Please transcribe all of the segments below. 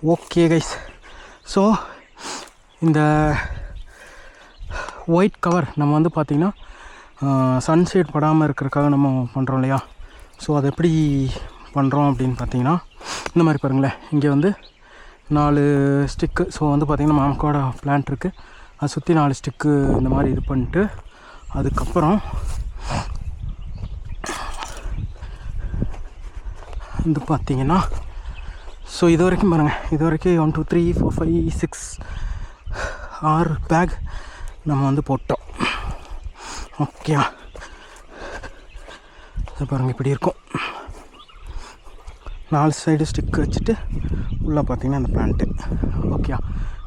Okay guys, so இந்த white cover நம்ம வந்து பார்த்திங்கன்னா சன்ஷேட் படாமல் இருக்கிறதுக்காக நம்ம பண்ணுறோம் இல்லையா. ஸோ அதை எப்படி பண்ணுறோம் அப்படின்னு பார்த்தீங்கன்னா, இந்த மாதிரி பாருங்களேன், இங்கே வந்து 4 ஸ்டிக்கு. ஸோ வந்து பார்த்திங்கன்னா மாமக்கோட பிளான்ட் இருக்குது, அதை சுற்றி 4 ஸ்டிக்கு இந்த மாதிரி இது பண்ணிட்டு, அதுக்கப்புறம் வந்து பார்த்திங்கன்னா ஸோ இது வரைக்கும் பாருங்கள், இது வரைக்கும் 1 2 3 4 5 6 6 பேக் நம்ம வந்து போட்டோம். ஓகே, இது பாருங்கள் இப்படி இருக்கும். 4 சைடு ஸ்டிக் வச்சுட்டு உள்ளே பார்த்திங்கன்னா அந்த பிளான்ட்டு. ஓகே,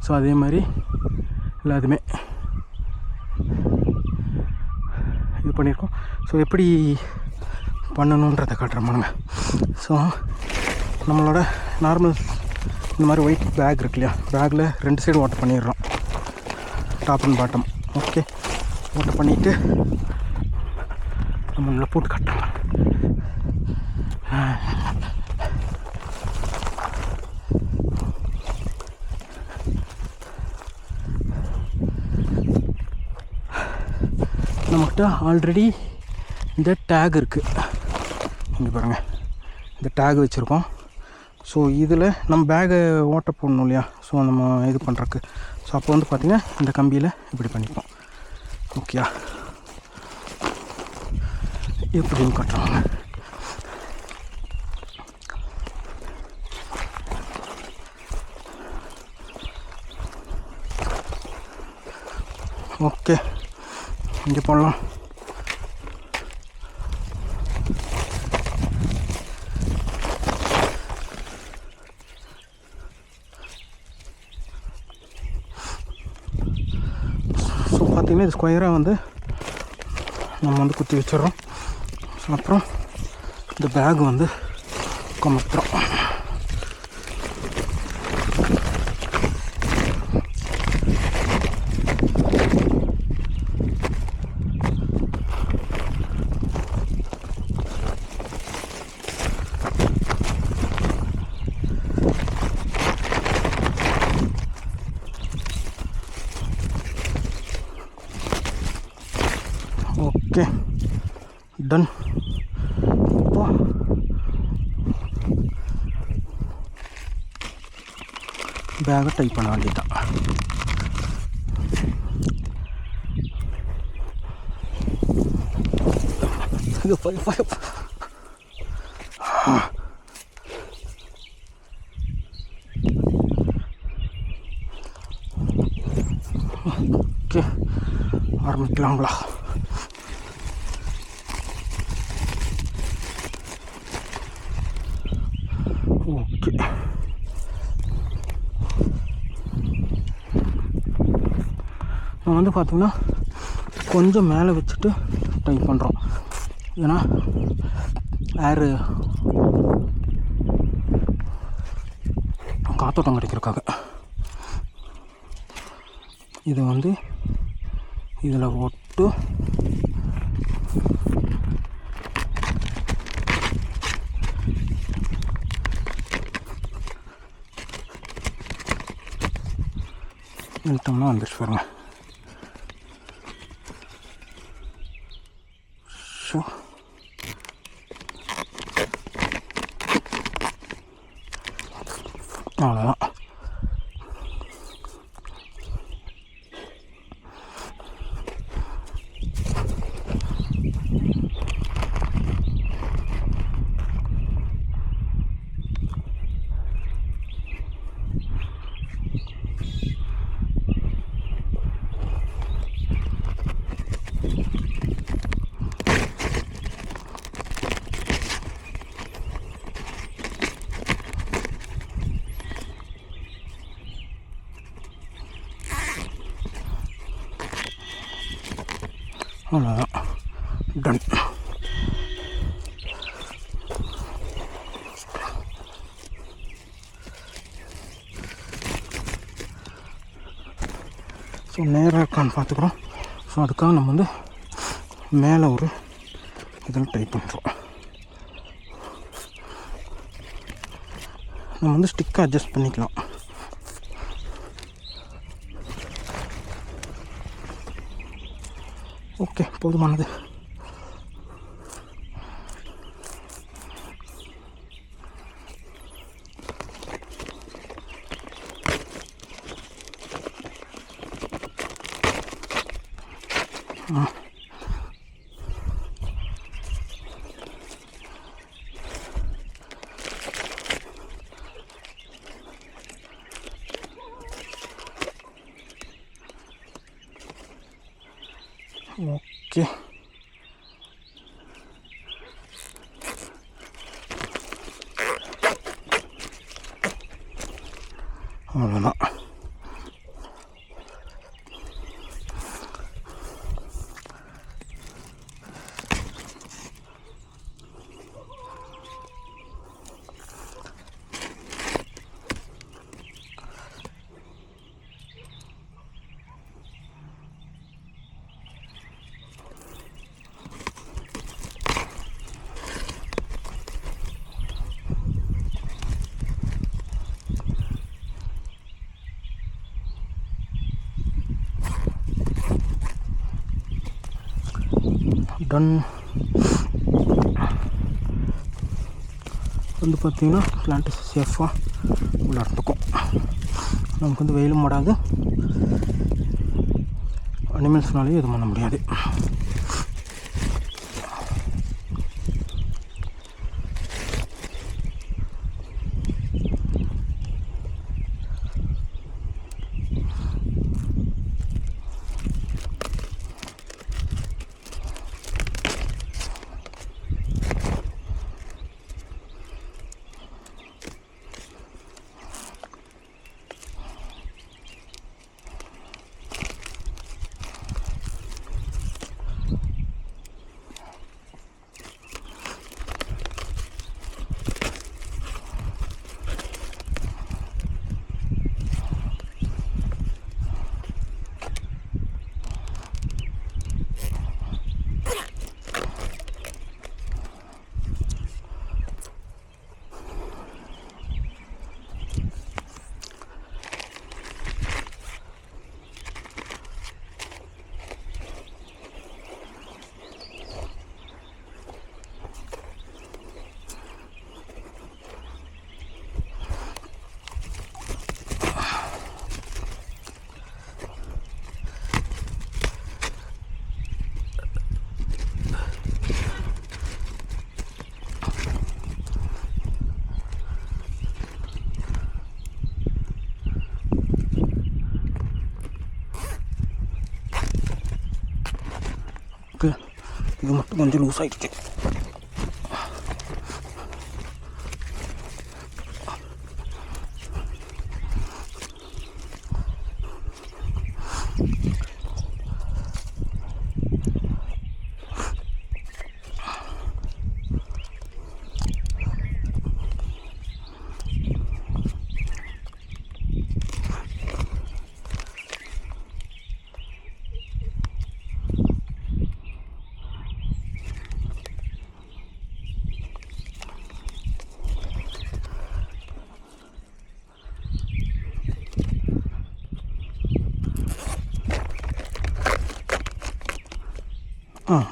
ஸோ அதே மாதிரி எல்லாத்துமே இது பண்ணியிருக்கோம். ஸோ எப்படி பண்ணணுன்றதை காட்டுறோமானுங்க. ஸோ நம்மளோட நார்மல் இந்த மாதிரி ஒயிட் பேக் இருக்கு இல்லையா, பேக்கில் 2 சைடு ஓட்டை பண்ணிடுறோம், டாப் அண்ட் பாட்டம். ஓகே, ஓட்டை பண்ணிவிட்டு நம்ம நல்லா போட்டு காட்டுறோம். நம்மகிட்ட ஆல்ரெடி இந்த டேக் இருக்குது, இங்கே பாருங்கள், இந்த டேக் வச்சுருக்கோம். ஸோ இதில் நம்ம பேகை ஓட்ட போடணும் இல்லையா, ஸோ நம்ம இது பண்ணுறக்கு. ஸோ அப்போ வந்து பார்த்திங்கன்னா இந்த கம்பியில் இப்படி பண்ணிப்போம். ஓகே, எப்படின்னு கட்டுறாங்க. ஓகே, இங்கே போடலாம். பார்த்திங்கன்னா இது ஸ்கொயராக வந்து நம்ம வந்து குத்தி வச்சிடறோம். ஸோ அப்புறம் இந்த பேக் வந்து கமத்துறோம். Okay, ton. இப்போ பேகை டைப் பண்ண வேண்டியதான். இது ஓகே, ஆரம்பிக்கலாங்களா? ஓகே, நான் வந்து பார்த்திங்கன்னா கொஞ்சம் மேலே வச்சுட்டு டைப் பண்ணுறோம், ஏன்னா ஏரு காத்தோட்டம் கிடைக்கிறதுக்காக. இது வந்து இதில் ஒட்டு இழுத்தோம்னா வந்துடுச்சு பாருங்க. ஸோ அவ்வளோதான். அவ்வளோதான், டன். ஸோ நேராக இருக்கான்னு பார்த்துக்குறோம். ஸோ அதுக்காக நம்ம வந்து மேலே ஒரு இதில் டைப் பண்ணுறோம். நம்ம வந்து ஸ்டிக்கை அட்ஜஸ்ட் பண்ணிக்கலாம். ஓகே, போதுமானது. ஓகே, அவ்வளோதான். டன். வந்து பார்த்திங்கன்னா பிளான்ட் சேஃபாக உள்ளார்ந்துக்கும். நமக்கு வந்து வெயிலும் படாது, அனிமல்ஸ்னாலேயும் எதுவும் பண்ண முடியாது. இது மட்டும் கொஞ்சம் லூஸ் ஆகிடுச்சு.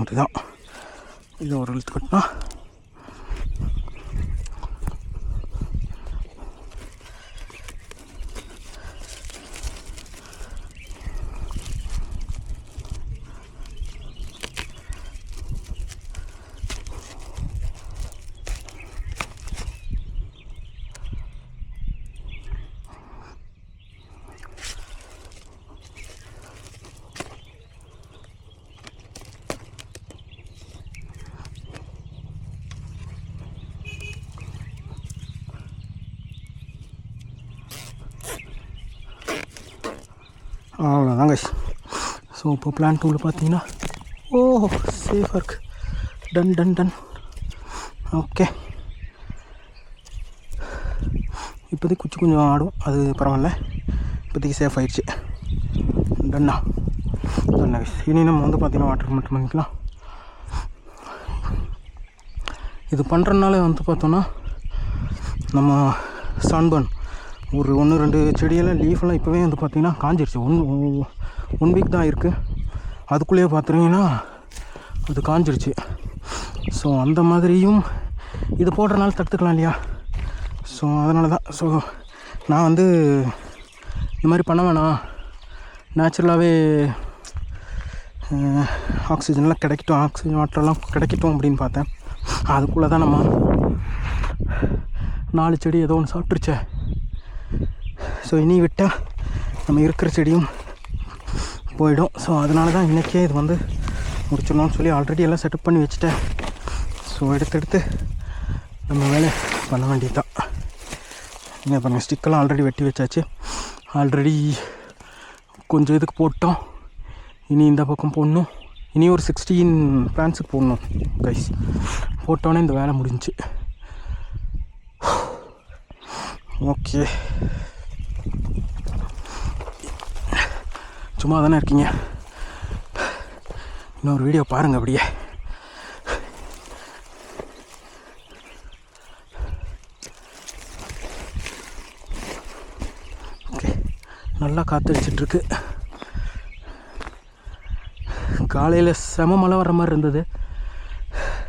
அப்படிதான். இது ஒரு இழுத்து கட்டினா அவ்வளோதாங்க. ஸோ இப்போ பிளான்ட் உள்ள பார்த்தீங்கன்னா சேஃபாக இருக்குது. Done done done. ஓகே, இப்போதைக்கு குச்சி கொஞ்சம் ஆடும், அது பரவாயில்ல. இப்போதைக்கு சேஃப் ஆகிடுச்சு. டன்னா டன்னா. இனி நம்ம வந்து பார்த்திங்கன்னா வாட்டர் மட்டும் பண்ணிக்கலாம். இது பண்ணுறதுனால வந்து பார்த்தோன்னா நம்ம சன்பர்ன் ஒரு 1-2 செடியெல்லாம் லீஃபெல்லாம் இப்போவே வந்து பார்த்திங்கன்னா காஞ்சிருச்சு. ஒன் வீக் தான் இருக்குது. அதுக்குள்ளேயே பார்த்துட்டிங்கன்னா அது காஞ்சிருச்சு. ஸோ அந்த மாதிரியும் இது போடுறனால தடுத்துக்கலாம் இல்லையா? ஸோ அதனால தான். ஸோ நான் வந்து இந்த மாதிரி பண்ண வேணாம், நேச்சுரலாகவே ஆக்சிஜன்லாம் கிடைக்கட்டும், ஆக்சிஜன் வாட்டரெல்லாம் கிடைக்கட்டும் அப்படின்னு பார்த்தேன். அதுக்குள்ளே தான் நம்ம 4 செடி ஏதோ ஒன்று சாப்பிட்ருச்சே. ஸோ இனி விட்டால் நம்ம இருக்கிற செடியும் போயிடும். ஸோ அதனால தான் இன்றைக்கே இது வந்து முடிச்சிடணும்னு சொல்லி ஆல்ரெடி எல்லாம் செட்டப் பண்ணி வச்சுட்டேன். ஸோ எடுத்து நம்ம வேலை பண்ண வேண்டியது தான். இங்கே பாருங்கள், ஸ்டிக்கெல்லாம் ஆல்ரெடி வெட்டி வச்சாச்சு. ஆல்ரெடி கொஞ்சம் இதுக்கு போட்டோம். இனி இந்த பக்கம் போடணும். இனி ஒரு 16 பிளான்ஸுக்கு போடணும் கைஸ். போட்டோன்னே இந்த வேலை முடிஞ்சிச்சு. ஓகே, சும்மா தானே இருக்கீங்க, இன்னொரு வீடியோ பாருங்கள் அப்படியே. ஓகே, நல்லா காற்றடிச்சிட்ருக்கு. காலையில் செம மழை வர்ற மாதிரி இருந்தது.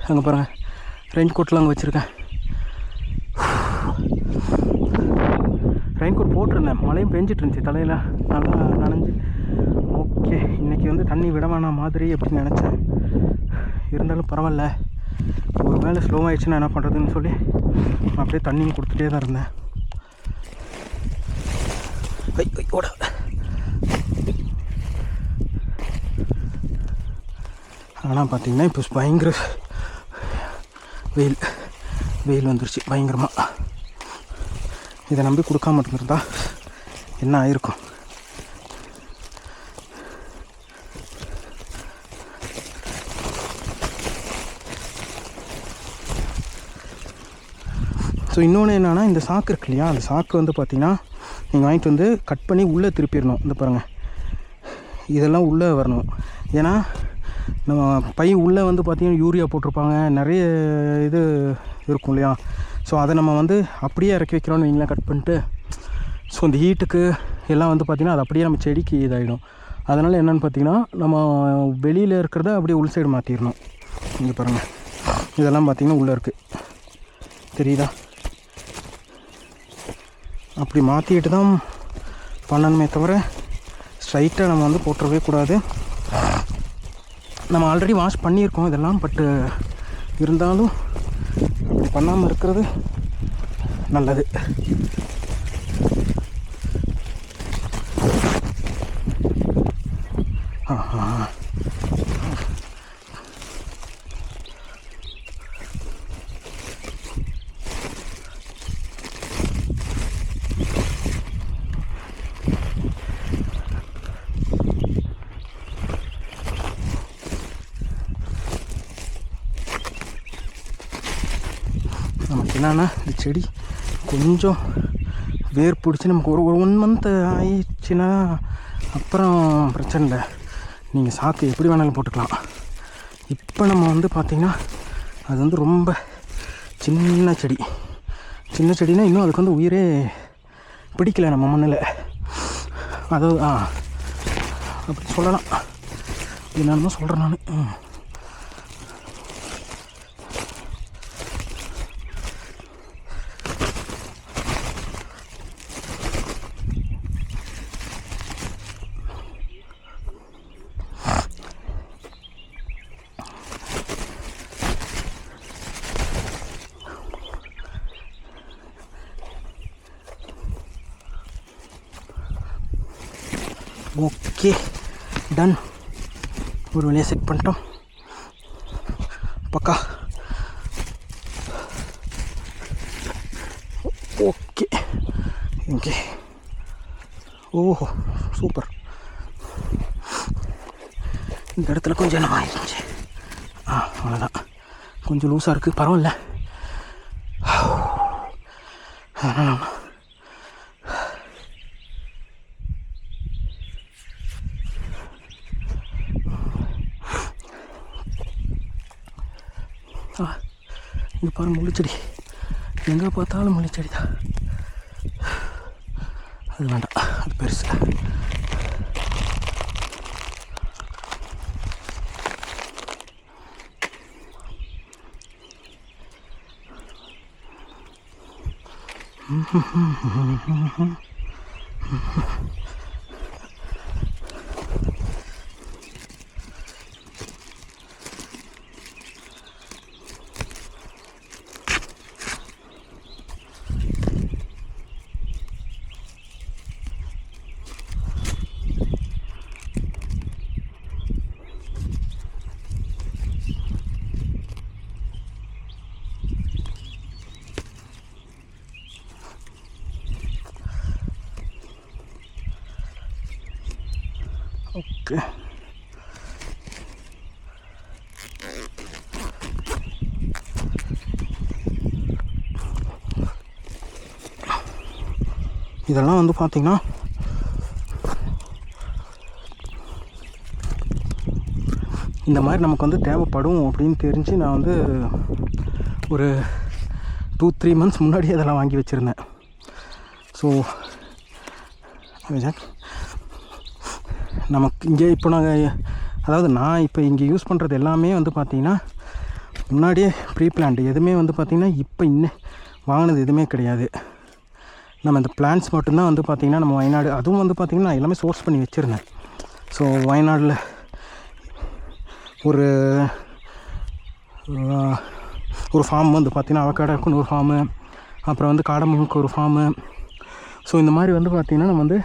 அங்கே பாருங்கள், ரெயின் கோட்லாம் அங்கே வச்சுருக்கேன். ரெயின் கோட் போட்டிருந்தேன், மழையும் பெஞ்சிட்டு இருந்துச்சு, தலையில் நல்லா நனைஞ்சு. ஓகே, இன்றைக்கி வந்து தண்ணி விட வேணாம் மாதிரி அப்படின்னு நினச்சேன். இருந்தாலும் பரவாயில்ல, ஒரு வேளை ஸ்லோவாகிடுச்சுன்னா என்ன பண்ணுறதுன்னு சொல்லி அப்படியே தண்ணியும் கொடுத்துட்டே தான் இருந்தேன். ஓட ஆனால் பார்த்திங்கன்னா இப்போ பயங்கர வெயில் வந்துருச்சு பயங்கரமாக. இதை நம்பி கொடுக்காம இருந்திருந்தா என்ன ஆயிருக்கும்? ஸோ இன்னொன்று என்னென்னா, இந்த சாக்கு இருக்கு இல்லையா, அந்த சாக்கு வந்து பார்த்திங்கன்னா நீங்கள் வாங்கிட்டு வந்து கட் பண்ணி உள்ளே திருப்பிடணும். இந்த பாருங்கள், இதெல்லாம் உள்ளே வரணும். ஏன்னா நம்ம பை உள்ளே வந்து பார்த்திங்கன்னா யூரியா போட்டிருப்பாங்க, நிறைய இது இருக்கும் இல்லையா. ஸோ அதை நம்ம வந்து அப்படியே இறக்கி வைக்கிறோன்னு வைங்களேன், கட் பண்ணிட்டு. ஸோ இந்த ஹீட்டுக்கு எல்லாம் வந்து பார்த்திங்கன்னா அது அப்படியே நம்ம செடிக்கு இதாகிடும். அதனால் என்னென்னு பார்த்திங்கன்னா, நம்ம வெளியில் இருக்கிறத அப்படியே உள் சைடு மாற்றிடணும். இங்கே பாருங்கள், இதெல்லாம் பார்த்திங்கன்னா உள்ளே இருக்குது, தெரியுதா? அப்படி மாற்றிக்கிட்டு தான் பண்ணணுமே தவிர ஸ்ட்ரைட்டாக நம்ம வந்து போட்டுறவே கூடாது. நம்ம ஆல்ரெடி வாஷ் பண்ணியிருக்கோம் இதெல்லாம், பட்டு இருந்தாலும் அப்படி பண்ணாமல் இருக்கிறது நல்லது. நமக்கு என்னென்னா, இந்த செடி கொஞ்சம் வேர் பிடிச்சி நமக்கு ஒரு 1 மந்த் ஆயிடுச்சுன்னா அப்புறம் பிரச்சனை இல்லை, நீங்கள் சாக்கு எப்படி வேணாலும் போட்டுக்கலாம். இப்போ நம்ம வந்து பார்த்திங்கன்னா அது வந்து ரொம்ப சின்ன செடினா இன்னும் அதுக்கு வந்து உயிரே பிடிக்கல நம்ம மண்ணில். அதாவது அப்படி சொல்லலாம், என்னென்னு சொல்கிறேன் நான். Okay, done. ஒரு வழியாக செட் பண்ணிட்டோம், பக்கா. ஓகே ஓகே, ஓஹோ சூப்பர். இந்த இடத்துல கொஞ்சம் என்ன ஆயிடுச்சு, அவ்வளோதான், கொஞ்சம் லூஸாக இருக்குது, பரவாயில்ல. இங்கே பாருங்கள், முள்ளிச்செடி, எங்கே பார்த்தாலும் முள்ளிச்செடி தான். அது வேண்டாம், அது பெருசு. ஓகே, இதெல்லாம் வந்து பார்த்திங்கன்னா இந்த மாதிரி நமக்கு வந்து தேவைப்படும் அப்படின்னு தெரிஞ்சு நான் வந்து ஒரு 2-3 மந்த்ஸ் முன்னாடியே அதெல்லாம் வாங்கி வச்சுருந்தேன். ஸோ நமக்கு இங்கே இப்போ நாங்கள் அதாவது நான் இப்போ இங்கே யூஸ் பண்ணுறது எல்லாமே வந்து பார்த்திங்கன்னா முன்னாடியே ப்ரீ பிளான்டு, எதுவுமே வந்து பார்த்திங்கன்னா இப்போ இன்னும் வாங்கினது எதுவுமே கிடையாது. நம்ம இந்த பிளான்ஸ் மட்டும்தான் வந்து பார்த்திங்கன்னா நம்ம வயநாடு, அதுவும் வந்து பார்த்திங்கன்னா நான் எல்லாமே சோர்ஸ் பண்ணி வச்சுருந்தேன். ஸோ வயநாடில் ஒரு ஃபார்ம் வந்து பார்த்திங்கன்னா அவக்காடோக்குன்னு ஒரு ஃபார்மு, அப்புறம் வந்து காடமுக்கு ஒரு ஃபார்மு. ஸோ இந்த மாதிரி வந்து பார்த்திங்கன்னா நம்ம வந்து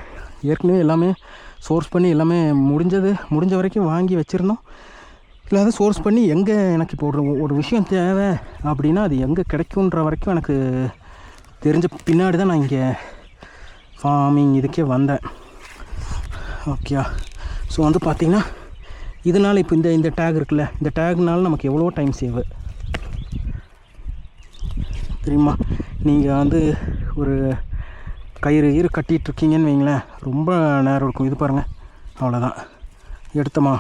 ஏற்கனவே எல்லாமே சோர்ஸ் பண்ணி எல்லாமே முடிஞ்ச வரைக்கும் வாங்கி வச்சுருந்தோம். இல்லாத சோர்ஸ் பண்ணி எங்கே எனக்கு இப்போ ஒரு விஷயம் தேவை அப்படின்னா அது எங்கே கிடைக்குன்ற வரைக்கும் எனக்கு தெரிஞ்ச பின்னாடி தான் நான் இங்கே ஃபார்மிங் இதுக்கே வந்தேன். ஓகே, ஸோ வந்து பார்த்திங்கன்னா இதனால் இப்போ இந்த டேக் இருக்குல்ல, இந்த டேக்னால நமக்கு எவ்வளோ டைம் சேவ் தெரியுமா? நீங்கள் வந்து ஒரு கயிறு கட்டிகிட்ருக்கீங்கன்னு வைங்களேன், ரொம்ப நேரம் இருக்கும். இது பாருங்கள், அவ்வளோதான், எடுத்தோமா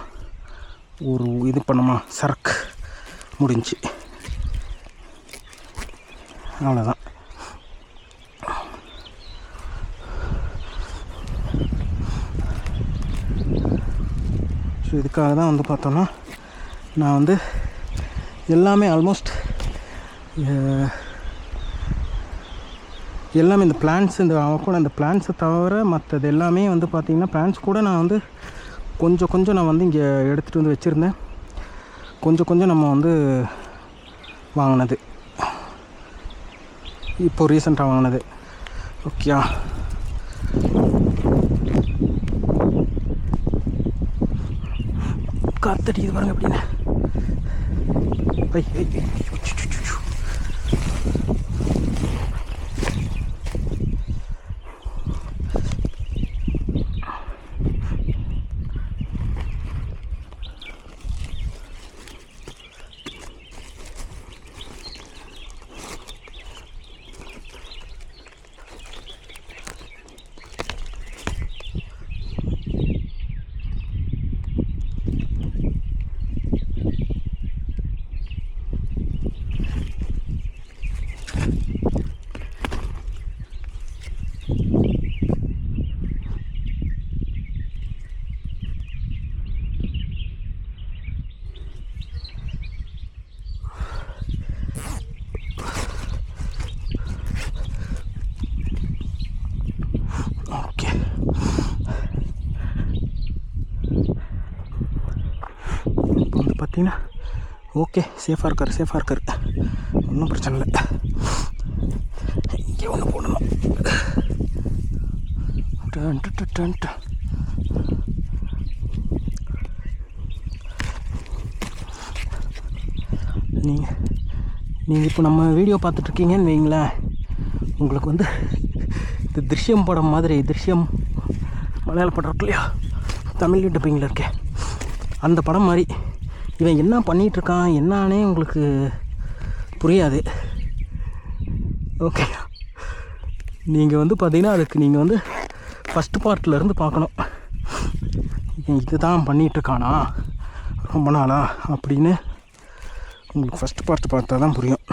ஒரு இது பண்ணோமா சரக்கு முடிஞ்சு, அவ்வளோதான். ஸோ இதுக்காக தான் வந்து பார்த்தோன்னா நான் வந்து எல்லாமே ஆல்மோஸ்ட் எல்லாமே இந்த பிளான்ட்ஸ், இந்த கூட இந்த பிளான்ட்ஸை தவிர மற்றது எல்லாமே வந்து பார்த்திங்கன்னா பிளான்ட்ஸ் கூட நான் வந்து கொஞ்சம் நான் வந்து இங்கே எடுத்துகிட்டு வந்து வச்சுருந்தேன். கொஞ்சம் நம்ம வந்து வாங்கினது, இப்போ ரீசெண்டாக வாங்கினது. ஓகே, காத்தடிக்குது பாருங்க அப்படின்னு. பார்த்தீங்கன்னா ஓகே, சேஃபாக இருக்கார், ஒன்றும் பிரச்சனை இல்லை. இங்கே ஒன்று போடணும். நீங்கள் இப்போ நம்ம வீடியோ பார்த்துட்ருக்கீங்கன்னு வைங்களேன், உங்களுக்கு வந்து இந்த திருஷ்யம் படம் மாதிரி, திருஷ்யம் மலையாள படம் இருக்கு இல்லையா, தமிழ் டப்பிங்கில் இருக்கே, அந்த படம் மாதிரி இவன் என்ன பண்ணிகிட்ருக்கான் என்னானே உங்களுக்கு புரியாது. ஓகே, நீங்கள் வந்து பார்த்தீங்கன்னா அதுக்கு நீங்கள் வந்து ஃபஸ்ட்டு பார்ட்லேருந்து பார்க்கணும். இது தான் பண்ணிகிட்ருக்கானா ரொம்ப நாளா அப்படின்னு உங்களுக்கு ஃபஸ்ட்டு பார்ட் பார்த்தா தான் புரியும்.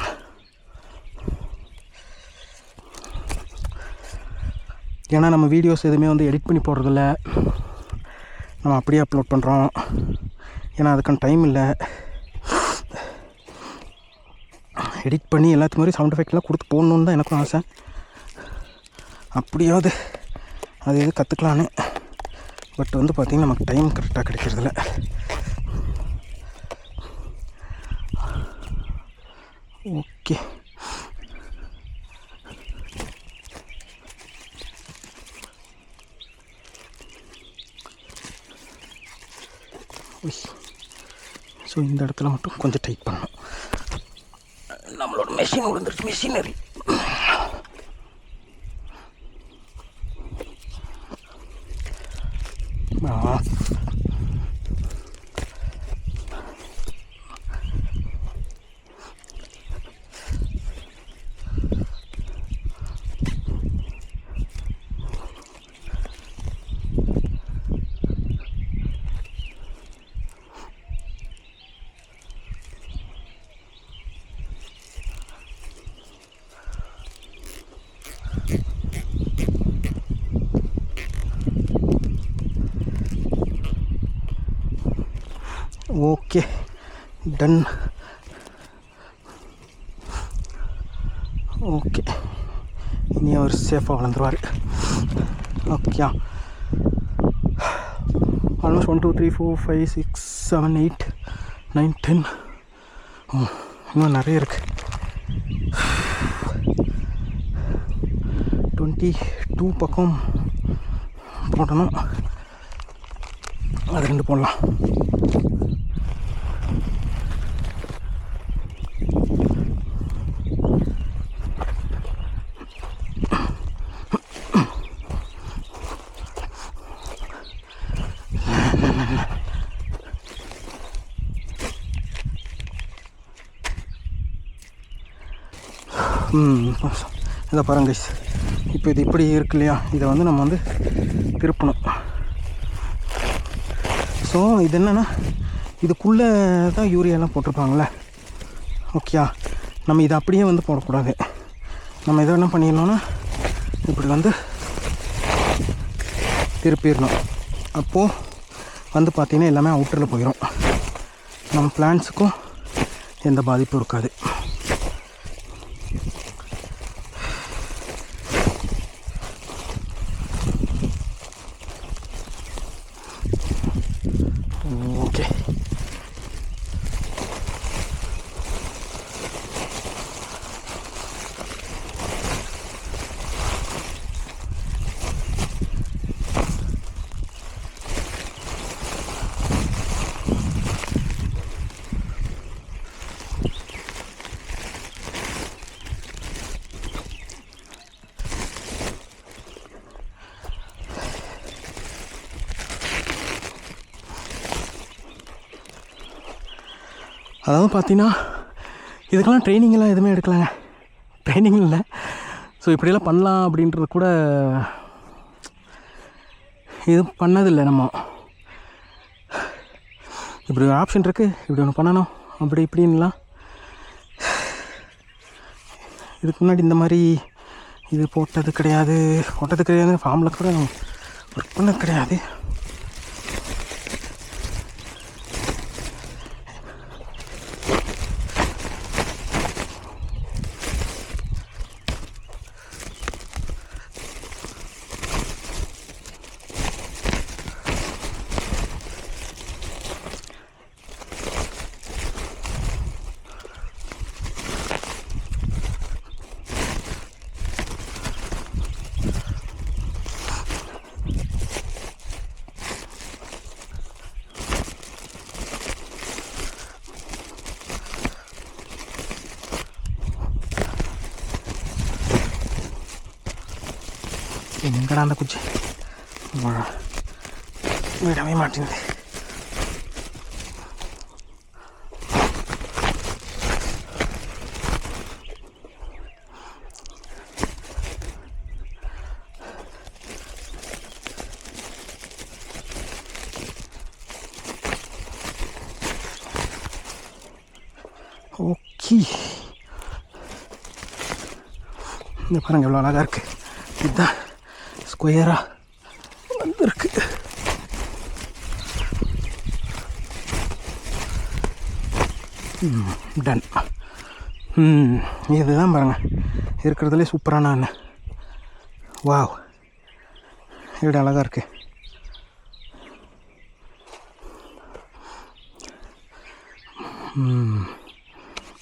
ஏன்னா நம்ம வீடியோஸ் எதுவுமே வந்து எடிட் பண்ணி போடுறதில்ல, நம்ம அப்படியே அப்லோட் பண்ணுறோம். ஏன்னா அதுக்கான டைம் இல்லை. எடிட் பண்ணி எல்லாத்துக்கு மாதிரி சவுண்ட் எஃபெக்ட்லாம் கொடுத்து போடணுன்னு தான் எனக்கும் ஆசை. அப்படியாவது அது எது கற்றுக்கலான்னு. பட் வந்து பார்த்திங்கன்னா நமக்கு டைம் கரெக்டாக கிடைக்கிறதில்ல. ஓகே, ஸோ இந்த இடத்துல மட்டும் கொஞ்சம் டைட் பண்ணணும். நம்மளோட மெஷின் விழுந்துருச்சு, மெஷினரி. Okay, ton. ஓகே, இனி அவர் சேஃபாக வளர்ந்துருவார். Okay, almost 1 2 3 4 5 6 7 8 9 10. இன்னும் நிறைய இருக்குது. 22 பக்கம் போட்டணும். அது 2 போடலாம். இதை பாருங்க கைஸ், இப்போ இது இப்படி இருக்கு இல்லையா, இதை வந்து நம்ம வந்து திருப்பணும். ஸோ இது என்னென்னா, இதுக்குள்ளே தான் யூரியாலாம் போட்டிருப்பாங்களே. ஓகேயா, நம்ம இதை அப்படியே வந்து போடக்கூடாது. நம்ம இதை என்ன பண்ணிடணும்னா இப்படி வந்து திருப்பிடணும். அப்போது வந்து பார்த்திங்கன்னா எல்லாமே அவுட்டரில் போயிடும். நம்ம பிளான்ஸுக்கும் எந்த பாதிப்பும் இருக்காது. ஓகே, அதாவது பார்த்தீங்கன்னா இதுக்கெல்லாம் ட்ரைனிங்கெல்லாம் எதுவுமே எடுக்கலைங்க. ட்ரைனிங் இல்லை. ஸோ இப்படியெல்லாம் பண்ணலாம் அப்படின்றது கூட இது பண்ணதில்லை. நம்ம இப்படி ஒரு ஆப்ஷன் இருக்குது, இப்படி ஒன்று பண்ணணும், அப்படி இப்படின்லாம் இதுக்கு முன்னாடி இந்த மாதிரி இது போட்டது கிடையாது. ஃபார்மில் கூட ஒர்க் பண்ணது கிடையாது. எங்கடா அந்த குச்சி விடவே மாட்டேங்குது. ஓகே, இந்த பாருங்க எவ்வளோ அழகாக இருக்குது. இதுதான் ஸ்கொயராக வந்துருக்கு. டன். இதுதான் பாருங்கள் இருக்கிறதுலே சூப்பரான வாவ், எப்படி அழகாக இருக்குது.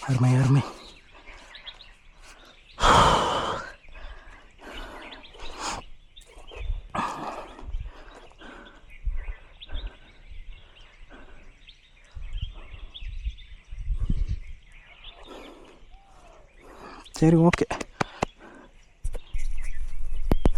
அருமை அருமை. சரி, ஓகே.